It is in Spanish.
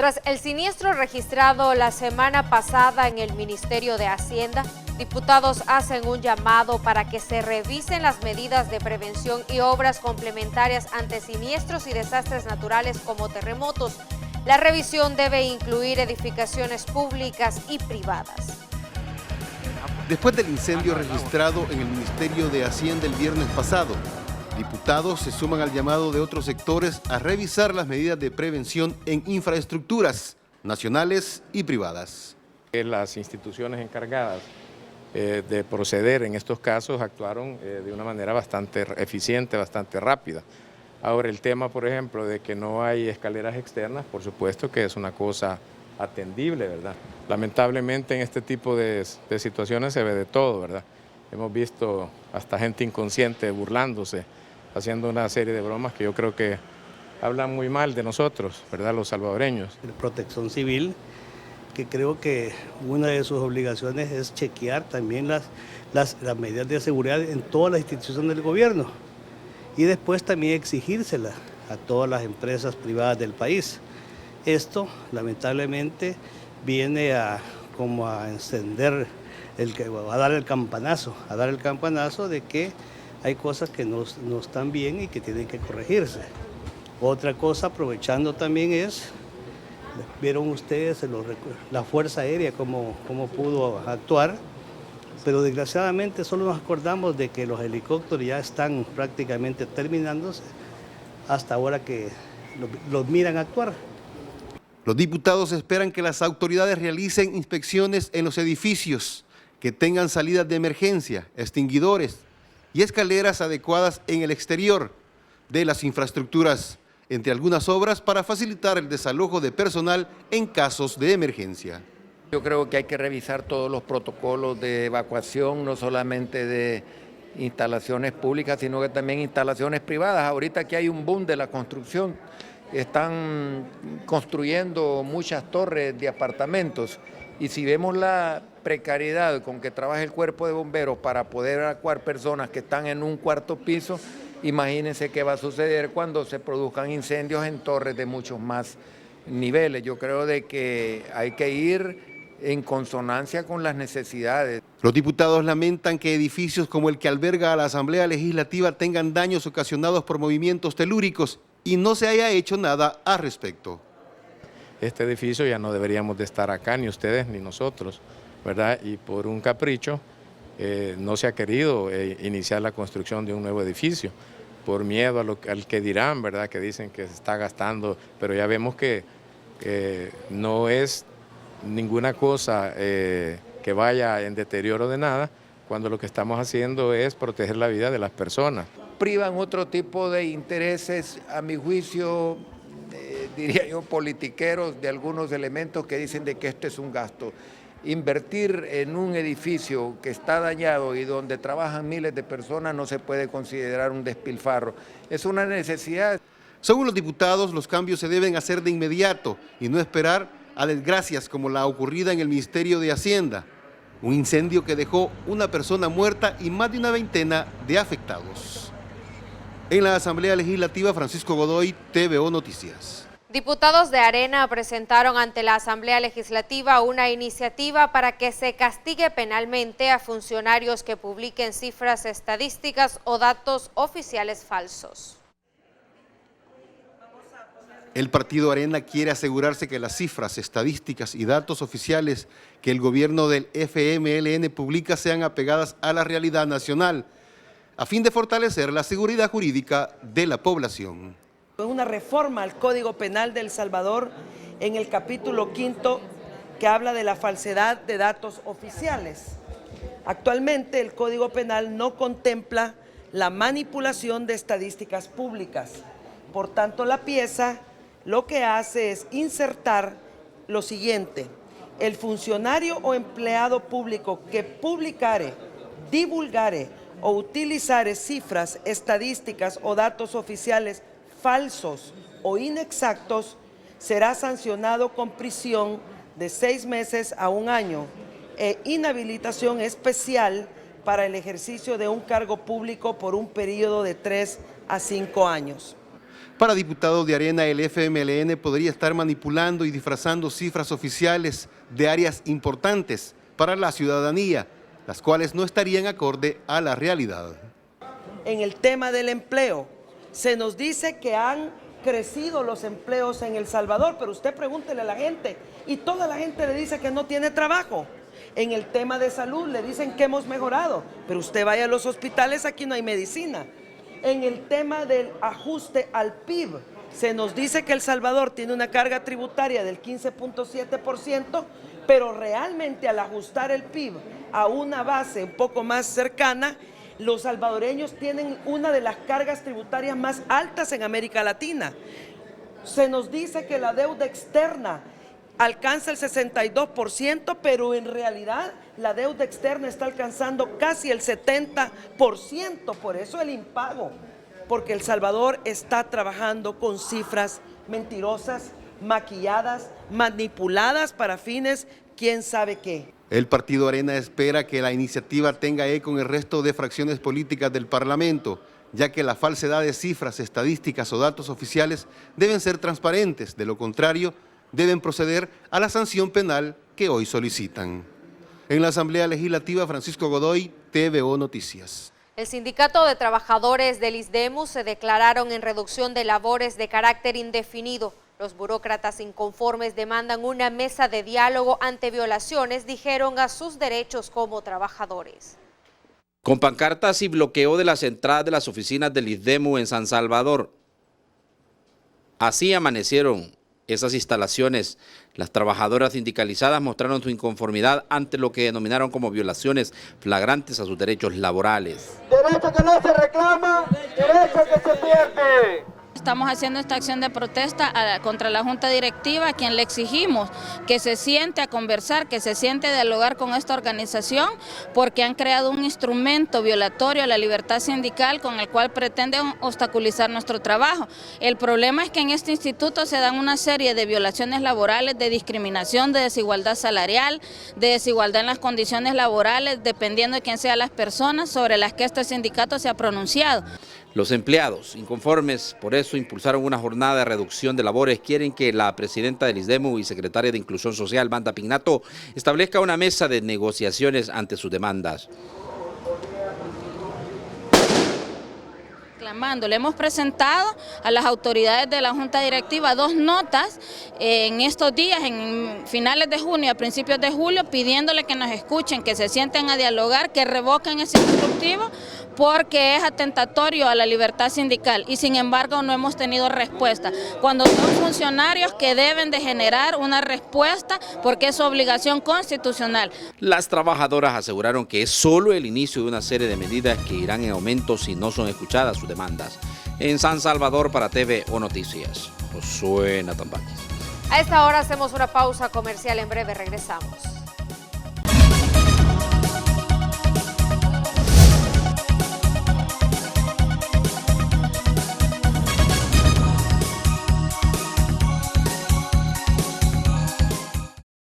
Tras el siniestro registrado la semana pasada en el Ministerio de Hacienda, diputados hacen un llamado para que se revisen las medidas de prevención y obras complementarias ante siniestros y desastres naturales como terremotos. La revisión debe incluir edificaciones públicas y privadas. Después del incendio registrado en el Ministerio de Hacienda el viernes pasado, diputados se suman al llamado de otros sectores a revisar las medidas de prevención en infraestructuras nacionales y privadas. Las instituciones encargadas de proceder en estos casos actuaron de una manera bastante eficiente, bastante rápida. Ahora el tema, por ejemplo, de que no hay escaleras externas, por supuesto que es una cosa atendible, ¿verdad? Lamentablemente en este tipo de situaciones se ve de todo, ¿verdad? Hemos visto hasta gente inconsciente burlándose, haciendo una serie de bromas que yo creo que hablan muy mal de nosotros, ¿verdad? Los salvadoreños. Protección Civil, que creo que una de sus obligaciones es chequear también las medidas de seguridad en todas las instituciones del gobierno y después también exigírselas a todas las empresas privadas del país. Esto, lamentablemente, viene como a encender, a dar el campanazo de que hay cosas que no están bien y que tienen que corregirse. Otra cosa, aprovechando también vieron ustedes la Fuerza Aérea cómo pudo actuar, pero desgraciadamente solo nos acordamos de que los helicópteros ya están prácticamente terminándose hasta ahora que los miran actuar. Los diputados esperan que las autoridades realicen inspecciones en los edificios, que tengan salidas de emergencia, extinguidores y escaleras adecuadas en el exterior de las infraestructuras, entre algunas obras para facilitar el desalojo de personal en casos de emergencia. Yo creo que hay que revisar todos los protocolos de evacuación, no solamente de instalaciones públicas, sino que también instalaciones privadas. Ahorita que hay un boom de la construcción, están construyendo muchas torres de apartamentos y si vemos la precariedad con que trabaja el cuerpo de bomberos para poder evacuar personas que están en un cuarto piso, imagínense qué va a suceder cuando se produzcan incendios en torres de muchos más niveles. Yo creo de que hay que ir en consonancia con las necesidades. Los diputados lamentan que edificios como el que alberga a la Asamblea Legislativa tengan daños ocasionados por movimientos telúricos y no se haya hecho nada al respecto. Este edificio ya no deberíamos de estar acá, ni ustedes ni nosotros, ¿verdad? Y por un capricho no se ha querido iniciar la construcción de un nuevo edificio, por miedo al que dirán, ¿verdad? Que dicen que se está gastando, pero ya vemos que no es ninguna cosa que vaya en deterioro de nada, cuando lo que estamos haciendo es proteger la vida de las personas. Privan otro tipo de intereses, a mi juicio, diría yo, politiqueros, de algunos elementos que dicen de que esto es un gasto. Invertir en un edificio que está dañado y donde trabajan miles de personas no se puede considerar un despilfarro. Es una necesidad. Según los diputados, los cambios se deben hacer de inmediato y no esperar a desgracias como la ocurrida en el Ministerio de Hacienda. Un incendio que dejó una persona muerta y más de una veintena de afectados. En la Asamblea Legislativa, Francisco Godoy, TVO Noticias. Diputados de Arena presentaron ante la Asamblea Legislativa una iniciativa para que se castigue penalmente a funcionarios que publiquen cifras estadísticas o datos oficiales falsos. El partido Arena quiere asegurarse que las cifras, estadísticas y datos oficiales que el gobierno del FMLN publica sean apegadas a la realidad nacional, a fin de fortalecer la seguridad jurídica de la población. Una reforma al Código Penal de El Salvador en el capítulo 5 que habla de la falsedad de datos oficiales. Actualmente el Código Penal no contempla la manipulación de estadísticas públicas. Por tanto, la pieza lo que hace es insertar lo siguiente: el funcionario o empleado público que publicare, divulgare o utilizare cifras, estadísticas o datos oficiales falsos o inexactos será sancionado con prisión de 6 meses a 1 año e inhabilitación especial para el ejercicio de un cargo público por un periodo de 3 a 5 años. Para diputados de Arena, el FMLN podría estar manipulando y disfrazando cifras oficiales de áreas importantes para la ciudadanía, las cuales no estarían acorde a la realidad. En el tema del empleo, se nos dice que han crecido los empleos en El Salvador, pero usted pregúntele a la gente y toda la gente le dice que no tiene trabajo. En el tema de salud le dicen que hemos mejorado, pero usted vaya a los hospitales, aquí no hay medicina. En el tema del ajuste al PIB, se nos dice que El Salvador tiene una carga tributaria del 15.7%, pero realmente al ajustar el PIB a una base un poco más cercana, los salvadoreños tienen una de las cargas tributarias más altas en América Latina. Se nos dice que la deuda externa alcanza el 62%, pero en realidad la deuda externa está alcanzando casi el 70%, por eso el impago, porque El Salvador está trabajando con cifras mentirosas, maquilladas, manipuladas para fines quién sabe qué. El Partido Arena espera que la iniciativa tenga eco en el resto de fracciones políticas del Parlamento, ya que la falsedad de cifras, estadísticas o datos oficiales deben ser transparentes, de lo contrario, deben proceder a la sanción penal que hoy solicitan. En la Asamblea Legislativa, Francisco Godoy, TVO Noticias. El Sindicato de Trabajadores del ISDEMU se declararon en reducción de labores de carácter indefinido. Los burócratas inconformes demandan una mesa de diálogo ante violaciones, dijeron, a sus derechos como trabajadores. Con pancartas y bloqueo de las entradas de las oficinas del ISDEMU en San Salvador. Así amanecieron esas instalaciones. Las trabajadoras sindicalizadas mostraron su inconformidad ante lo que denominaron como violaciones flagrantes a sus derechos laborales. Derecho que no se reclama, derecho que se pierde. Estamos haciendo esta acción de protesta contra la Junta Directiva, a quien le exigimos que se siente a conversar, que se siente a dialogar con esta organización, porque han creado un instrumento violatorio a la libertad sindical con el cual pretenden obstaculizar nuestro trabajo. El problema es que en este instituto se dan una serie de violaciones laborales, de discriminación, de desigualdad salarial, de desigualdad en las condiciones laborales, dependiendo de quién sean las personas sobre las que este sindicato se ha pronunciado. Los empleados, inconformes, por eso impulsaron una jornada de reducción de labores. Quieren que la presidenta del ISDEMU y secretaria de Inclusión Social, Wanda Pignato, establezca una mesa de negociaciones ante sus demandas. Le hemos presentado a las autoridades de la Junta Directiva 2 notas en estos días, en finales de junio, a principios de julio, pidiéndole que nos escuchen, que se sienten a dialogar, que revoquen ese instructivo, porque es atentatorio a la libertad sindical y sin embargo no hemos tenido respuesta. Cuando son funcionarios que deben de generar una respuesta porque es su obligación constitucional. Las trabajadoras aseguraron que es solo el inicio de una serie de medidas que irán en aumento si no son escuchadas sus demandas. En San Salvador, para TVO Noticias, Josué Natambaquis. A esta hora hacemos una pausa comercial, en breve regresamos.